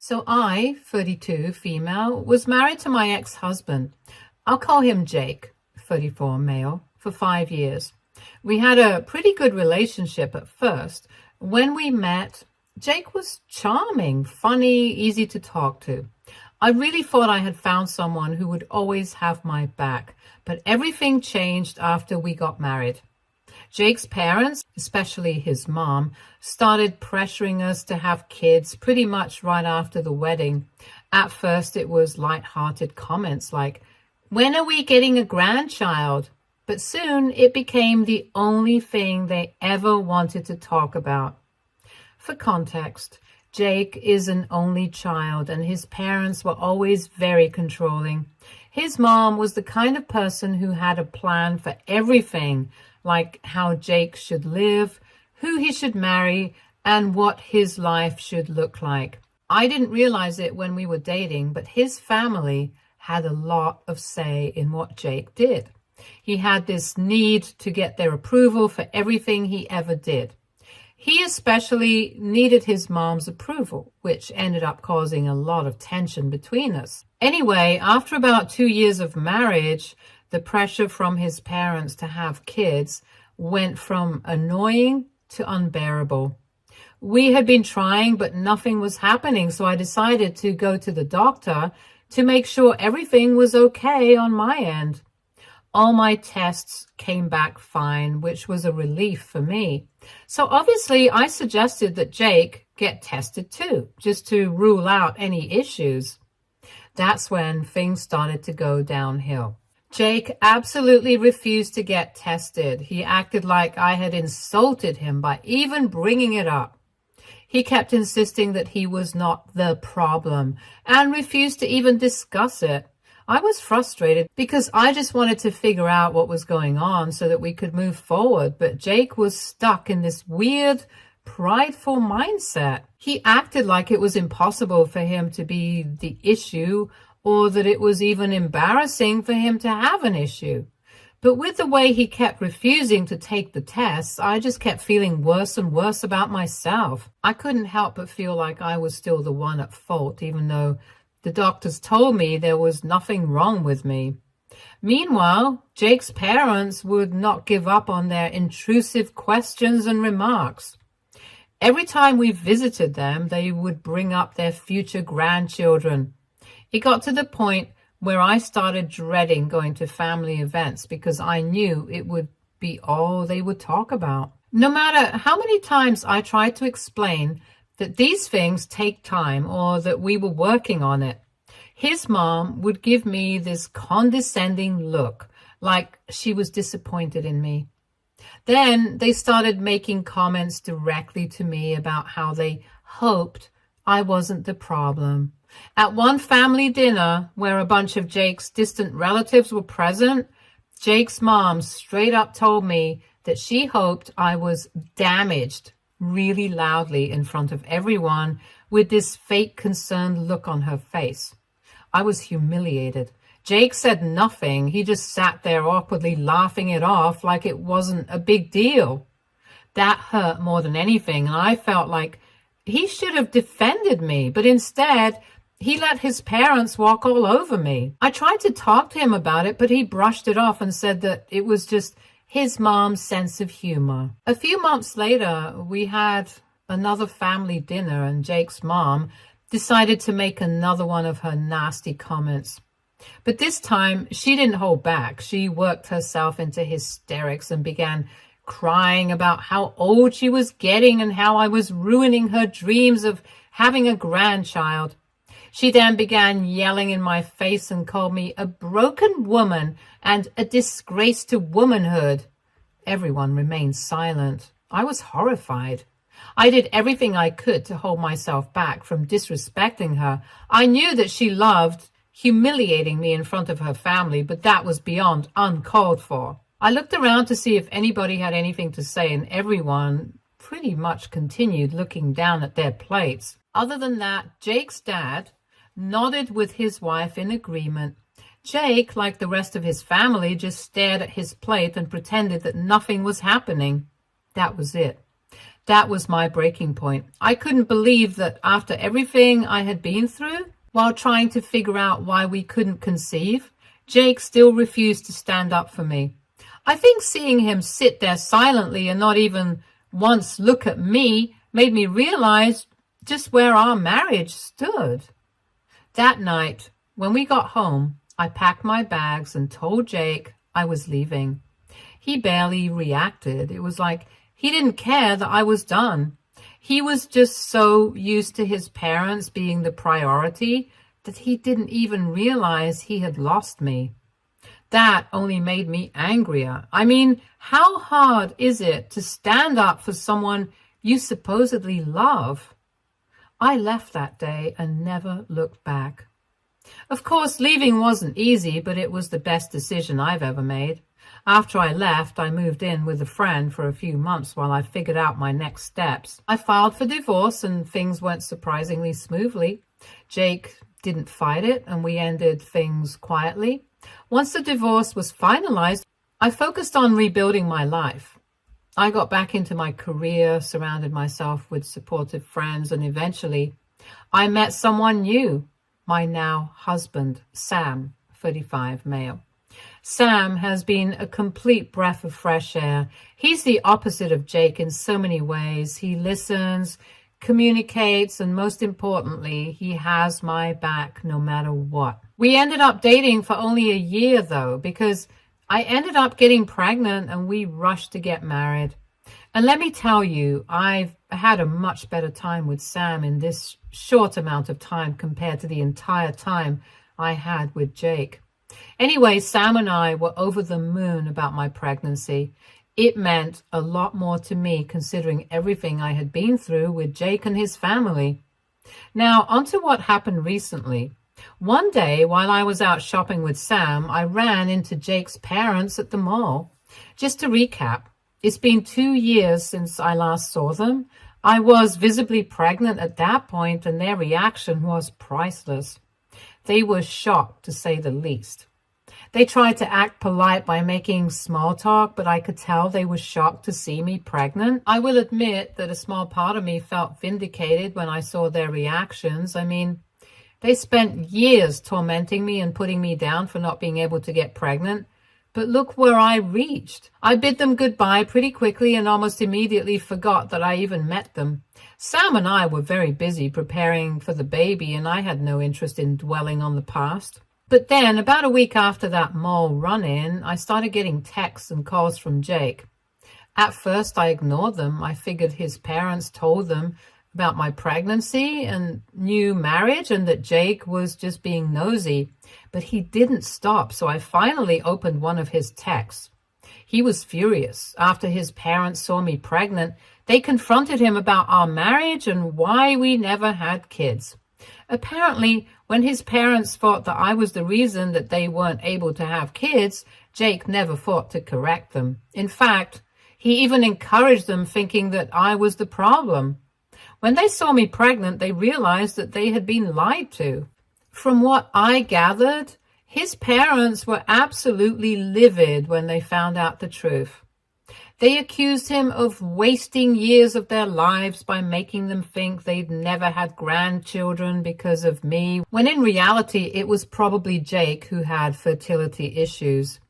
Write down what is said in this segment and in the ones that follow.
So I, 32, female, was married to my ex-husband. I'll call him Jake, 34, male, for 5 years. We had a pretty good relationship at first. When we met, Jake was charming, funny, easy to talk to. I really thought I had found someone who would always have my back, but everything changed after we got married. Jake's parents, especially his mom, started pressuring us to have kids pretty much right after the wedding. At first, it was light-hearted comments like, "When are we getting a grandchild?" But soon it became the only thing they ever wanted to talk about. For context, Jake is an only child and his parents were always very controlling. His mom was the kind of person who had a plan for everything, like how Jake should live, who he should marry, and what his life should look like. I didn't realize it when we were dating, but his family had a lot of say in what Jake did. He had this need to get their approval for everything he ever did. He especially needed his mom's approval, which ended up causing a lot of tension between us. Anyway, after about 2 years of marriage, the pressure from his parents to have kids went from annoying to unbearable. We had been trying, but nothing was happening, so I decided to go to the doctor to make sure everything was okay on my end. All my tests came back fine, which was a relief for me. So obviously I suggested that Jake get tested too, just to rule out any issues. That's when things started to go downhill. Jake absolutely refused to get tested. He acted like I had insulted him by even bringing it up. He kept insisting that he was not the problem and refused to even discuss it. I was frustrated because I just wanted to figure out what was going on so that we could move forward, but Jake was stuck in this weird, prideful mindset. He acted like it was impossible for him to be the issue or that it was even embarrassing for him to have an issue. But with the way he kept refusing to take the tests, I just kept feeling worse and worse about myself. I couldn't help but feel like I was still the one at fault, even though the doctors told me there was nothing wrong with me. Meanwhile, Jake's parents would not give up on their intrusive questions and remarks. Every time we visited them, they would bring up their future grandchildren. It got to the point where I started dreading going to family events because I knew it would be all they would talk about. No matter how many times I tried to explain that these things take time or that we were working on it, his mom would give me this condescending look, like she was disappointed in me. Then they started making comments directly to me about how they hoped I wasn't the problem. At one family dinner where a bunch of Jake's distant relatives were present, Jake's mom straight up told me that she hoped I was damaged really loudly in front of everyone with this fake concerned look on her face. I was humiliated. Jake said nothing. He just sat there awkwardly laughing it off like it wasn't a big deal. That hurt more than anything, and I felt like he should have defended me, but instead he let his parents walk all over me. I tried to talk to him about it, but he brushed it off and said that it was just his mom's sense of humor. A few months later, we had another family dinner and Jake's mom decided to make another one of her nasty comments. But this time, she didn't hold back. She worked herself into hysterics and began crying about how old she was getting and how I was ruining her dreams of having a grandchild. She then began yelling in my face and called me a broken woman and a disgrace to womanhood. Everyone remained silent. I was horrified. I did everything I could to hold myself back from disrespecting her. I knew that she loved humiliating me in front of her family, but that was beyond uncalled for. I looked around to see if anybody had anything to say, and everyone pretty much continued looking down at their plates. Other than that, Jake's dad nodded with his wife in agreement. Jake, like the rest of his family, just stared at his plate and pretended that nothing was happening. That was it. That was my breaking point. I couldn't believe that after everything I had been through, while trying to figure out why we couldn't conceive, Jake still refused to stand up for me. I think seeing him sit there silently and not even once look at me made me realize just where our marriage stood. That night, when we got home, I packed my bags and told Jake I was leaving. He barely reacted. It was like he didn't care that I was done. He was just so used to his parents being the priority that he didn't even realize he had lost me. That only made me angrier. I mean, how hard is it to stand up for someone you supposedly love? I left that day and never looked back. Of course, leaving wasn't easy, but it was the best decision I've ever made. After I left, I moved in with a friend for a few months while I figured out my next steps. I filed for divorce and things went surprisingly smoothly. Jake didn't fight it and we ended things quietly. Once the divorce was finalized, I focused on rebuilding my life. I got back into my career, surrounded myself with supportive friends, and eventually I met someone new, my now husband, Sam, 35, male. Sam has been a complete breath of fresh air. He's the opposite of Jake in so many ways. He listens, communicates, and most importantly, he has my back no matter what. We ended up dating for only a year though, because I ended up getting pregnant and we rushed to get married. And let me tell you, I've had a much better time with Sam in this short amount of time compared to the entire time I had with Jake. Anyway, Sam and I were over the moon about my pregnancy. It meant a lot more to me considering everything I had been through with Jake and his family. Now, onto what happened recently. One day, while I was out shopping with Sam, I ran into Jake's parents at the mall. Just to recap, it's been 2 years since I last saw them. I was visibly pregnant at that point, and their reaction was priceless. They were shocked, to say the least. They tried to act polite by making small talk, but I could tell they were shocked to see me pregnant. I will admit that a small part of me felt vindicated when I saw their reactions. I mean, they spent years tormenting me and putting me down for not being able to get pregnant. But look where I reached. I bid them goodbye pretty quickly and almost immediately forgot that I even met them. Sam and I were very busy preparing for the baby, and I had no interest in dwelling on the past. But then, about a week after that mall run-in, I started getting texts and calls from Jake. At first, I ignored them. I figured his parents told them about my pregnancy and new marriage and that Jake was just being nosy. But he didn't stop, so I finally opened one of his texts. He was furious. After his parents saw me pregnant, they confronted him about our marriage and why we never had kids. Apparently, when his parents thought that I was the reason that they weren't able to have kids, Jake never thought to correct them. In fact, he even encouraged them, thinking that I was the problem. When they saw me pregnant, they realized that they had been lied to. From what I gathered, his parents were absolutely livid when they found out the truth. They accused him of wasting years of their lives by making them think they'd never had grandchildren because of me, when in reality it was probably Jake who had fertility issues.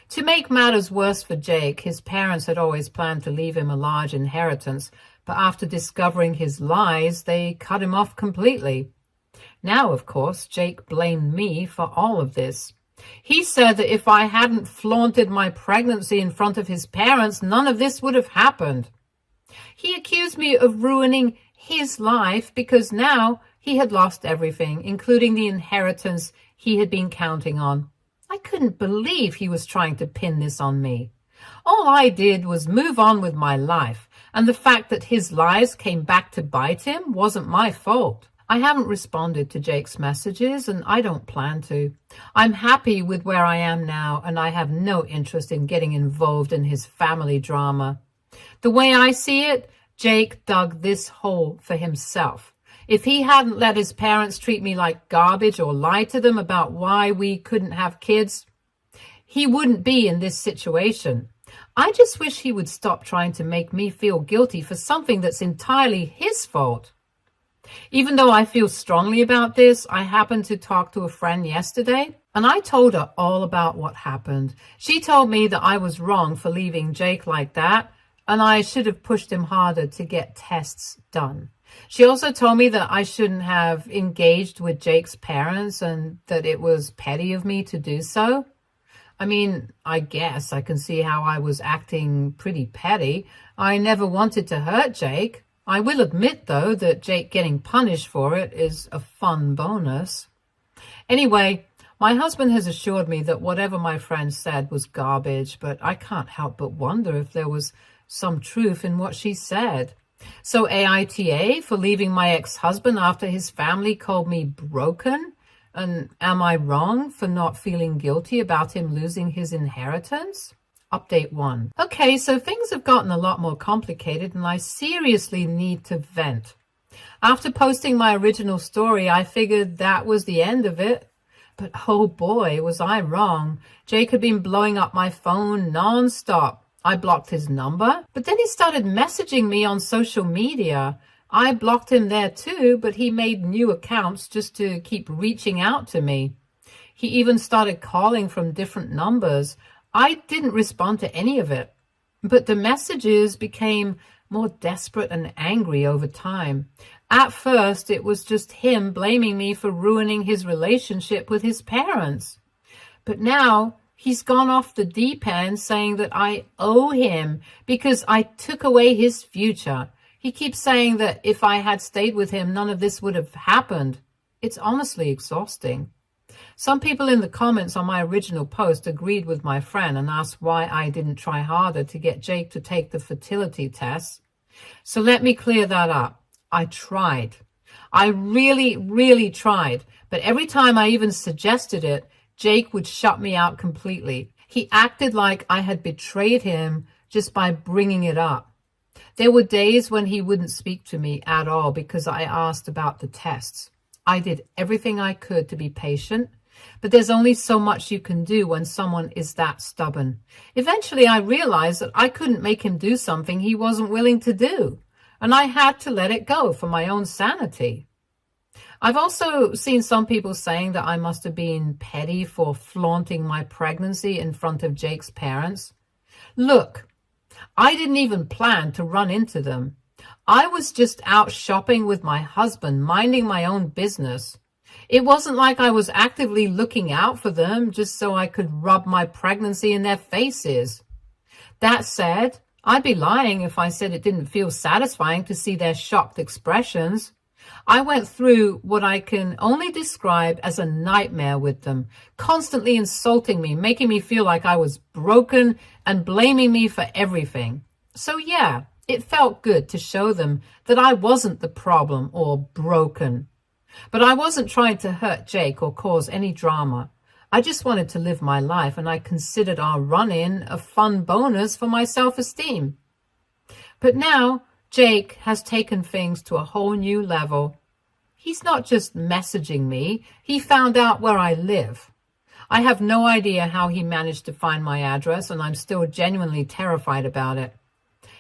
To make matters worse for Jake, his parents had always planned to leave him a large inheritance, but after discovering his lies, they cut him off completely. Now, of course, Jake blamed me for all of this. He said that if I hadn't flaunted my pregnancy in front of his parents, none of this would have happened. He accused me of ruining his life because now he had lost everything, including the inheritance he had been counting on. I couldn't believe he was trying to pin this on me. All I did was move on with my life, and the fact that his lies came back to bite him wasn't my fault. I haven't responded to Jake's messages, and I don't plan to. I'm happy with where I am now, and I have no interest in getting involved in his family drama. The way I see it, Jake dug this hole for himself. If he hadn't let his parents treat me like garbage or lie to them about why we couldn't have kids, he wouldn't be in this situation. I just wish he would stop trying to make me feel guilty for something that's entirely his fault. Even though I feel strongly about this, I happened to talk to a friend yesterday, and I told her all about what happened. She told me that I was wrong for leaving Jake like that, and I should have pushed him harder to get tests done. She also told me that I shouldn't have engaged with Jake's parents and that it was petty of me to do so. I mean, I guess I can see how I was acting pretty petty. I never wanted to hurt Jake. I will admit, though, that Jake getting punished for it is a fun bonus. Anyway, my husband has assured me that whatever my friend said was garbage, but I can't help but wonder if there was some truth in what she said. So AITA for leaving my ex-husband after his family called me broken? And am I wrong for not feeling guilty about him losing his inheritance? Update 1. Okay, so things have gotten a lot more complicated and I seriously need to vent. After posting my original story, I figured that was the end of it. But oh boy, was I wrong. Jake had been blowing up my phone non-stop. I blocked his number, but then he started messaging me on social media. I blocked him there too, but he made new accounts just to keep reaching out to me. He even started calling from different numbers. I didn't respond to any of it, but the messages became more desperate and angry over time. At first, it was just him blaming me for ruining his relationship with his parents. But now he's gone off the deep end saying that I owe him because I took away his future. He keeps saying that if I had stayed with him, none of this would have happened. It's honestly exhausting. Some people in the comments on my original post agreed with my friend and asked why I didn't try harder to get Jake to take the fertility test. So let me clear that up. I tried. I really tried. But every time I even suggested it, Jake would shut me out completely. He acted like I had betrayed him just by bringing it up. There were days when he wouldn't speak to me at all because I asked about the tests. I did everything I could to be patient, but there's only so much you can do when someone is that stubborn. Eventually, I realized that I couldn't make him do something he wasn't willing to do, and I had to let it go for my own sanity. I've also seen some people saying that I must have been petty for flaunting my pregnancy in front of Jake's parents. Look, I didn't even plan to run into them. I was just out shopping with my husband, minding my own business. It wasn't like I was actively looking out for them just so I could rub my pregnancy in their faces. That said, I'd be lying if I said it didn't feel satisfying to see their shocked expressions. I went through what I can only describe as a nightmare with them, constantly insulting me, making me feel like I was broken and blaming me for everything. So yeah, it felt good to show them that I wasn't the problem or broken. But I wasn't trying to hurt Jake or cause any drama. I just wanted to live my life, and I considered our run-in a fun bonus for my self-esteem. But now, Jake has taken things to a whole new level. He's not just messaging me, he found out where I live. I have no idea how he managed to find my address, and I'm still genuinely terrified about it.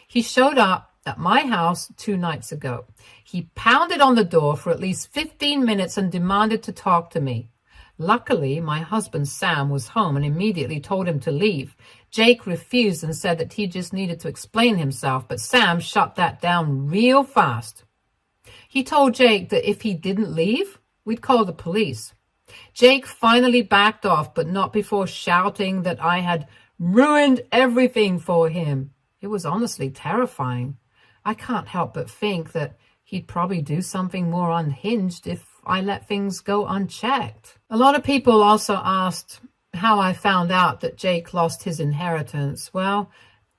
He showed up at my house 2 nights ago. He pounded on the door for at least 15 minutes and demanded to talk to me. Luckily, my husband Sam was home and immediately told him to leave. Jake refused and said that he just needed to explain himself, but Sam shut that down real fast. He told Jake that if he didn't leave, we'd call the police. Jake finally backed off, but not before shouting that I had ruined everything for him. It was honestly terrifying. I can't help but think that he'd probably do something more unhinged if I let things go unchecked. A lot of people also asked how I found out that Jake lost his inheritance. Well,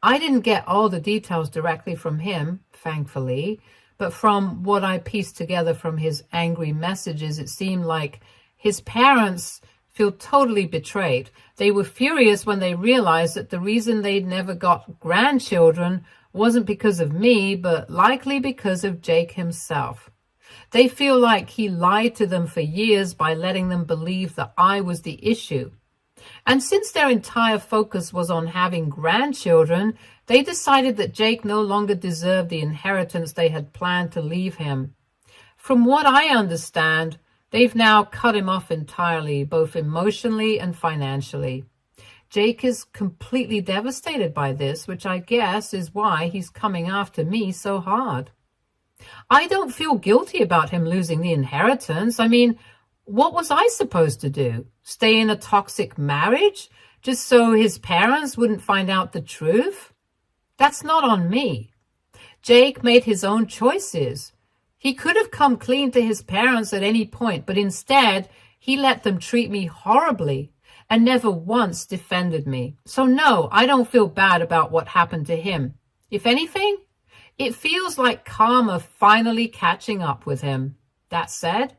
I didn't get all the details directly from him, thankfully, but from what I pieced together from his angry messages, it seemed like his parents feel totally betrayed. They were furious when they realized that the reason they'd never got grandchildren wasn't because of me, but likely because of Jake himself. They feel like he lied to them for years by letting them believe that I was the issue. And since their entire focus was on having grandchildren, they decided that Jake no longer deserved the inheritance they had planned to leave him. From what I understand, they've now cut him off entirely, both emotionally and financially. Jake is completely devastated by this, which I guess is why he's coming after me so hard. I don't feel guilty about him losing the inheritance. I mean, what was I supposed to do? Stay in a toxic marriage just so his parents wouldn't find out the truth? That's not on me. Jake made his own choices. He could have come clean to his parents at any point, but instead he let them treat me horribly and never once defended me. So no, I don't feel bad about what happened to him. If anything, it feels like karma finally catching up with him. That said,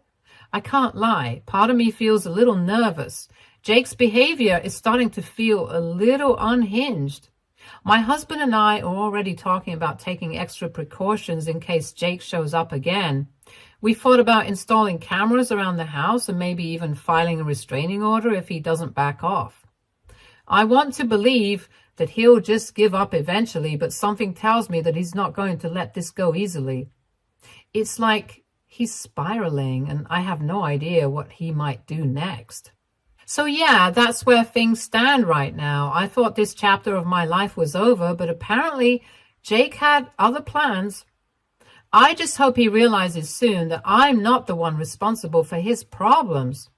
I can't lie. Part of me feels a little nervous. Jake's behavior is starting to feel a little unhinged. My husband and I are already talking about taking extra precautions in case Jake shows up again. We thought about installing cameras around the house and maybe even filing a restraining order if he doesn't back off. I want to believe that he'll just give up eventually, but something tells me that he's not going to let this go easily. It's like he's spiraling, and I have no idea what he might do next. So yeah, that's where things stand right now. I thought this chapter of my life was over, but apparently Jake had other plans. I just hope he realizes soon that I'm not the one responsible for his problems.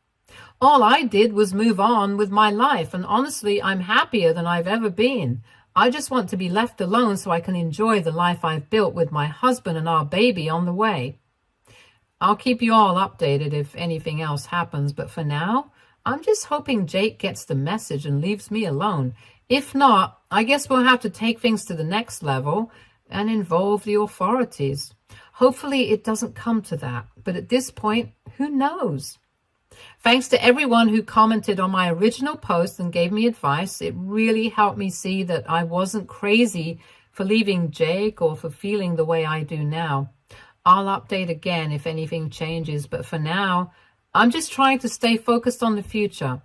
All I did was move on with my life, and honestly, I'm happier than I've ever been. I just want to be left alone so I can enjoy the life I've built with my husband and our baby on the way. I'll keep you all updated if anything else happens, but for now, I'm just hoping Jake gets the message and leaves me alone. If not, I guess we'll have to take things to the next level and involve the authorities. Hopefully it doesn't come to that, but at this point, who knows? Thanks to everyone who commented on my original post and gave me advice. It really helped me see that I wasn't crazy for leaving Jake or for feeling the way I do now. I'll update again if anything changes, but for now, I'm just trying to stay focused on the future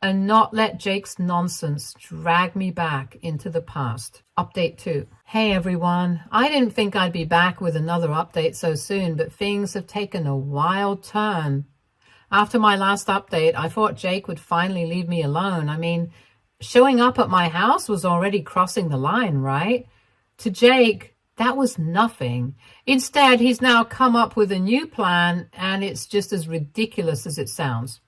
and not let Jake's nonsense drag me back into the past. Update 2. Hey everyone, I didn't think I'd be back with another update so soon, but things have taken a wild turn. After my last update, I thought Jake would finally leave me alone. I mean, showing up at my house was already crossing the line, right? To Jake, that was nothing. Instead, he's now come up with a new plan, and it's just as ridiculous as it sounds.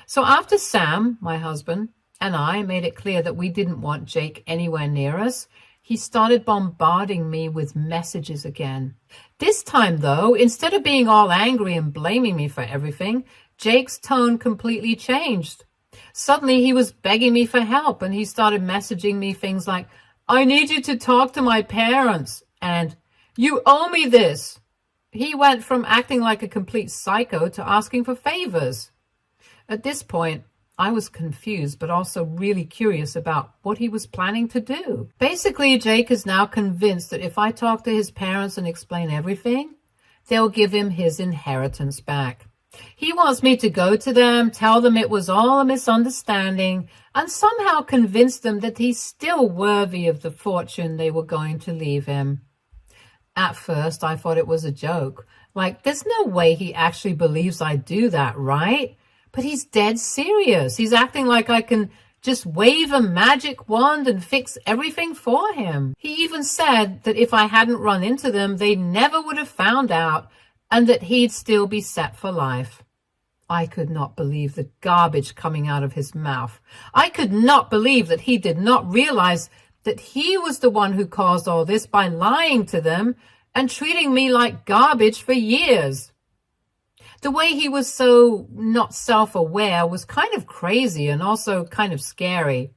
So after Sam, my husband, and I made it clear that we didn't want Jake anywhere near us, he started bombarding me with messages again. This time, though, instead of being all angry and blaming me for everything, Jake's tone completely changed. Suddenly, he was begging me for help, and he started messaging me things like, "I need you to talk to my parents," and "You owe me this." He went from acting like a complete psycho to asking for favors. At this point, I was confused, but also really curious about what he was planning to do. Basically, Jake is now convinced that if I talk to his parents and explain everything, they'll give him his inheritance back. He wants me to go to them, tell them it was all a misunderstanding, and somehow convince them that he's still worthy of the fortune they were going to leave him. At first, I thought it was a joke. Like, there's no way he actually believes I do that, right? But he's dead serious. He's acting like I can just wave a magic wand and fix everything for him. He even said that if I hadn't run into them, they never would have found out and that he'd still be set for life. I could not believe the garbage coming out of his mouth. I could not believe that he did not realize that he was the one who caused all this by lying to them and treating me like garbage for years. The way he was so not self-aware was kind of crazy and also kind of scary.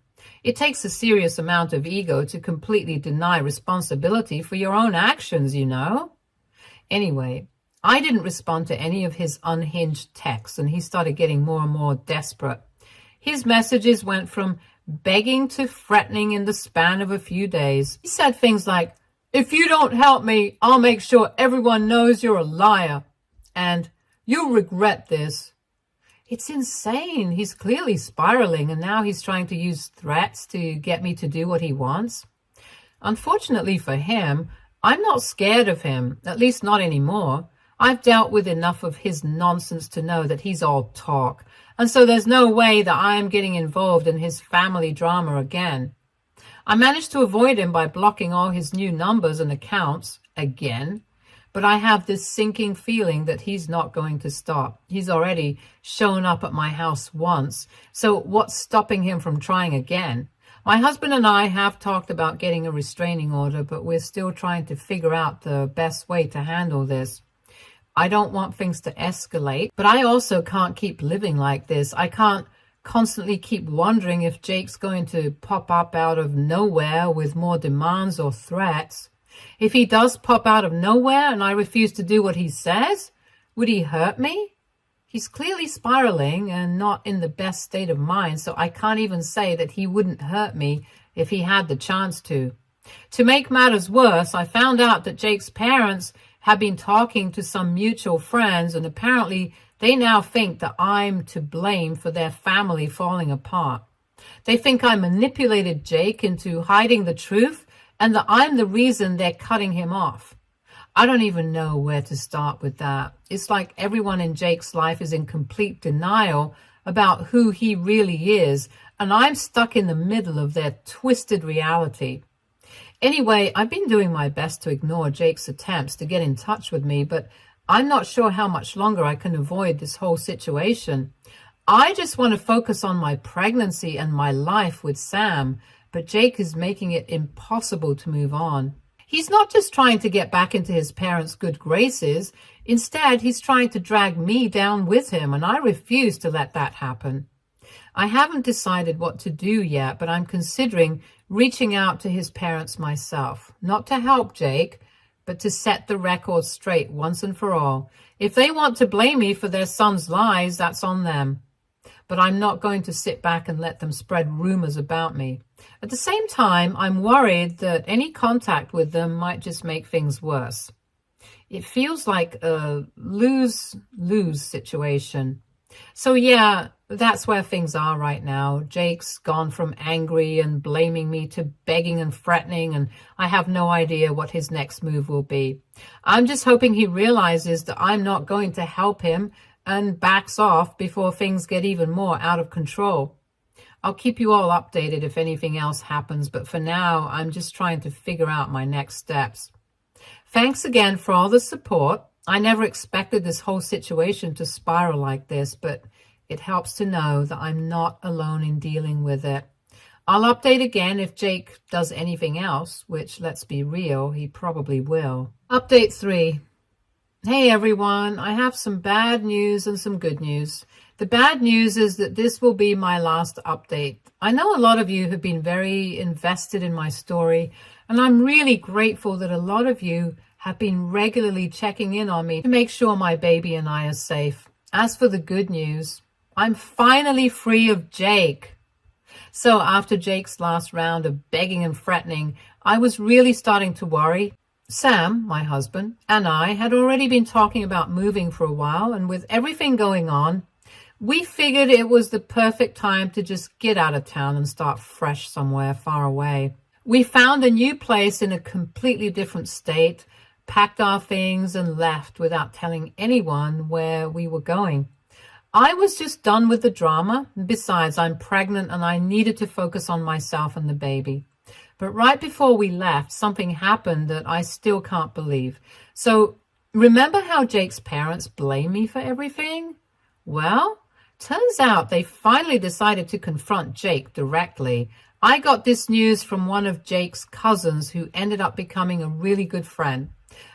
It takes a serious amount of ego to completely deny responsibility for your own actions, you know? Anyway, I didn't respond to any of his unhinged texts, and he started getting more and more desperate. His messages went from begging to threatening in the span of a few days. He said things like, "If you don't help me, I'll make sure everyone knows you're a liar," and "you'll regret this." It's insane. He's clearly spiraling, and now he's trying to use threats to get me to do what he wants. Unfortunately for him, I'm not scared of him, at least not anymore. I've dealt with enough of his nonsense to know that he's all talk, and so there's no way that I'm getting involved in his family drama again. I managed to avoid him by blocking all his new numbers and accounts again, but I have this sinking feeling that he's not going to stop. He's already shown up at my house once, so what's stopping him from trying again? My husband and I have talked about getting a restraining order, but we're still trying to figure out the best way to handle this. I don't want things to escalate, but I also can't keep living like this. I can't constantly keep wondering if Jake's going to pop up out of nowhere with more demands or threats. If he does pop out of nowhere and I refuse to do what he says, would he hurt me? He's clearly spiraling and not in the best state of mind, so I can't even say that he wouldn't hurt me if he had the chance to. To make matters worse, I found out that Jake's parents have been talking to some mutual friends, and apparently they now think that I'm to blame for their family falling apart. They think I manipulated Jake into hiding the truth and that I'm the reason they're cutting him off. I don't even know where to start with that. It's like everyone in Jake's life is in complete denial about who he really is, and I'm stuck in the middle of their twisted reality. Anyway, I've been doing my best to ignore Jake's attempts to get in touch with me, but I'm not sure how much longer I can avoid this whole situation. I just want to focus on my pregnancy and my life with Sam, but Jake is making it impossible to move on. He's not just trying to get back into his parents' good graces. Instead, he's trying to drag me down with him, and I refuse to let that happen. I haven't decided what to do yet, but I'm considering reaching out to his parents myself, not to help Jake, but to set the record straight once and for all. If they want to blame me for their son's lies, that's on them. But I'm not going to sit back and let them spread rumors about me. At the same time, I'm worried that any contact with them might just make things worse. It feels like a lose-lose situation. So yeah, that's where things are right now. Jake's gone from angry and blaming me to begging and threatening, and I have no idea what his next move will be. I'm just hoping he realizes that I'm not going to help him and backs off before things get even more out of control. I'll keep you all updated if anything else happens, but for now, I'm just trying to figure out my next steps. Thanks again for all the support. I never expected this whole situation to spiral like this, but it helps to know that I'm not alone in dealing with it. I'll update again if Jake does anything else, which, let's be real, he probably will. Update 3. Hey everyone, I have some bad news and some good news. The bad news is that this will be my last update. I know a lot of you have been very invested in my story, and I'm really grateful that a lot of you have been regularly checking in on me to make sure my baby and I are safe. As for the good news, I'm finally free of Jake. So after Jake's last round of begging and threatening, I was really starting to worry. Sam, my husband, and I had already been talking about moving for a while, and with everything going on, we figured it was the perfect time to just get out of town and start fresh somewhere far away. We found a new place in a completely different state, packed our things, and left without telling anyone where we were going. I was just done with the drama. Besides, I'm pregnant and I needed to focus on myself and the baby. But right before we left, something happened that I still can't believe. So remember how Jake's parents blame me for everything? Well, turns out they finally decided to confront Jake directly. I got this news from one of Jake's cousins who ended up becoming a really good friend.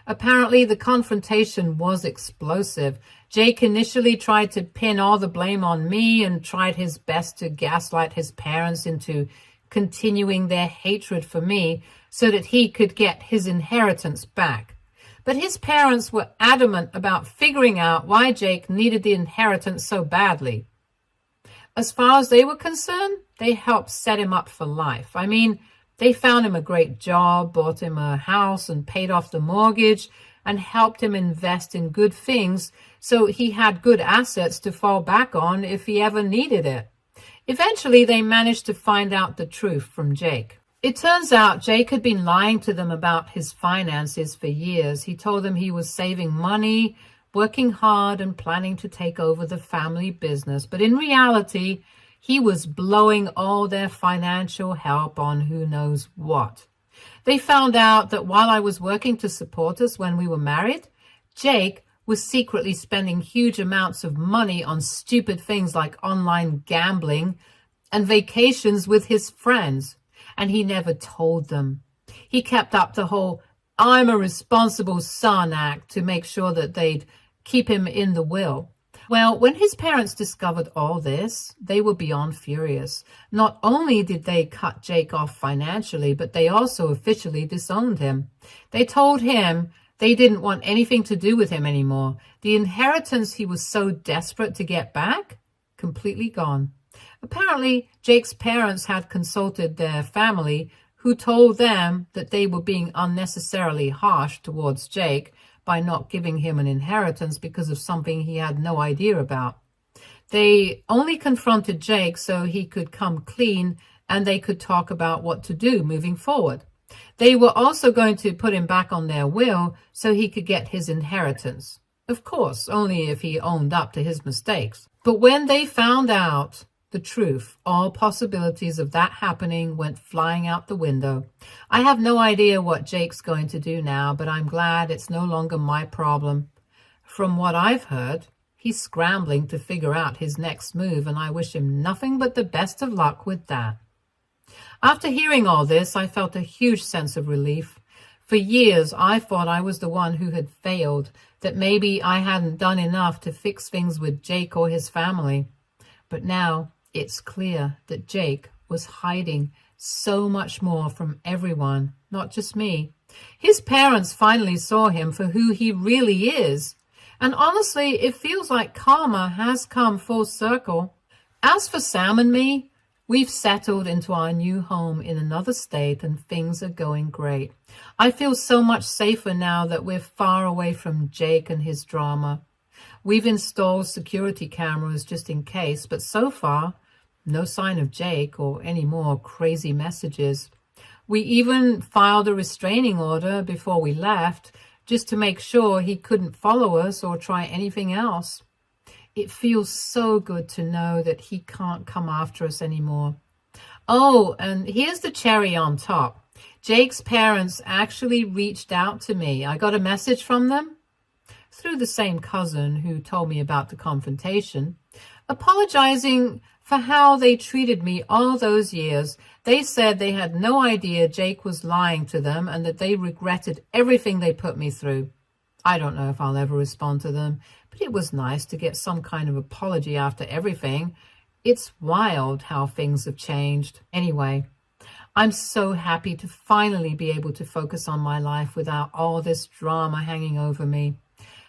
Apparently, the confrontation was explosive. Jake initially tried to pin all the blame on me and tried his best to gaslight his parents into continuing their hatred for me so that he could get his inheritance back. But his parents were adamant about figuring out why Jake needed the inheritance so badly. As far as they were concerned, they helped set him up for life. I mean, they found him a great job, bought him a house, and paid off the mortgage. and helped him invest in good things so he had good assets to fall back on if he ever needed it. Eventually, they managed to find out the truth from Jake. It turns out Jake had been lying to them about his finances for years. He told them he was saving money, working hard, and planning to take over the family business. But in reality, he was blowing all their financial help on who knows what. They found out that while I was working to support us when we were married, Jake was secretly spending huge amounts of money on stupid things like online gambling and vacations with his friends. And he never told them. He kept up the whole "I'm a responsible son" act to make sure that they'd keep him in the will. Well, when his parents discovered all this, they were beyond furious. Not only did they cut Jake off financially, but they also officially disowned him. They told him they didn't want anything to do with him anymore. The inheritance he was so desperate to get back, completely gone. Apparently, Jake's parents had consulted their family, who told them that they were being unnecessarily harsh towards Jake by not giving him an inheritance because of something he had no idea about. They only confronted Jake so he could come clean and they could talk about what to do moving forward. They were also going to put him back on their will so he could get his inheritance. Of course, only if he owned up to his mistakes. But when they found out the truth, all possibilities of that happening went flying out the window. I have no idea what Jake's going to do now, but I'm glad it's no longer my problem. From what I've heard, he's scrambling to figure out his next move, and I wish him nothing but the best of luck with that. After hearing all this, I felt a huge sense of relief. For years, I thought I was the one who had failed, that maybe I hadn't done enough to fix things with Jake or his family. But now, it's clear that Jake was hiding so much more from everyone, not just me. His parents finally saw him for who he really is. And honestly, it feels like karma has come full circle. As for Sam and me, we've settled into our new home in another state and things are going great. I feel so much safer now that we're far away from Jake and his drama. We've installed security cameras just in case, but so far, no sign of Jake or any more crazy messages. We even filed a restraining order before we left, just to make sure he couldn't follow us or try anything else. It feels so good to know that he can't come after us anymore. Oh, and here's the cherry on top. Jake's parents actually reached out to me. I got a message from them through the same cousin who told me about the confrontation, apologizing for how they treated me all those years. They said they had no idea Jake was lying to them and that they regretted everything they put me through. I don't know if I'll ever respond to them, but it was nice to get some kind of apology after everything. It's wild how things have changed. Anyway, I'm so happy to finally be able to focus on my life without all this drama hanging over me.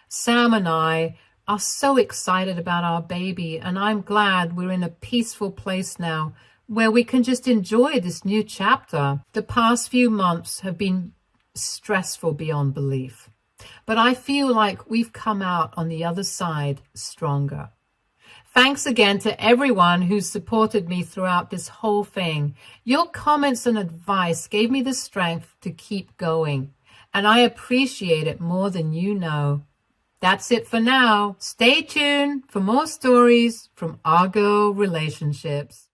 Sam and I are so excited about our baby, and I'm glad we're in a peaceful place now where we can just enjoy this new chapter. The past few months have been stressful beyond belief, but I feel like we've come out on the other side stronger. Thanks again to everyone who supported me throughout this whole thing. Your comments and advice gave me the strength to keep going, and I appreciate it more than you know. That's it for now. Stay tuned for more stories from our girl relationships.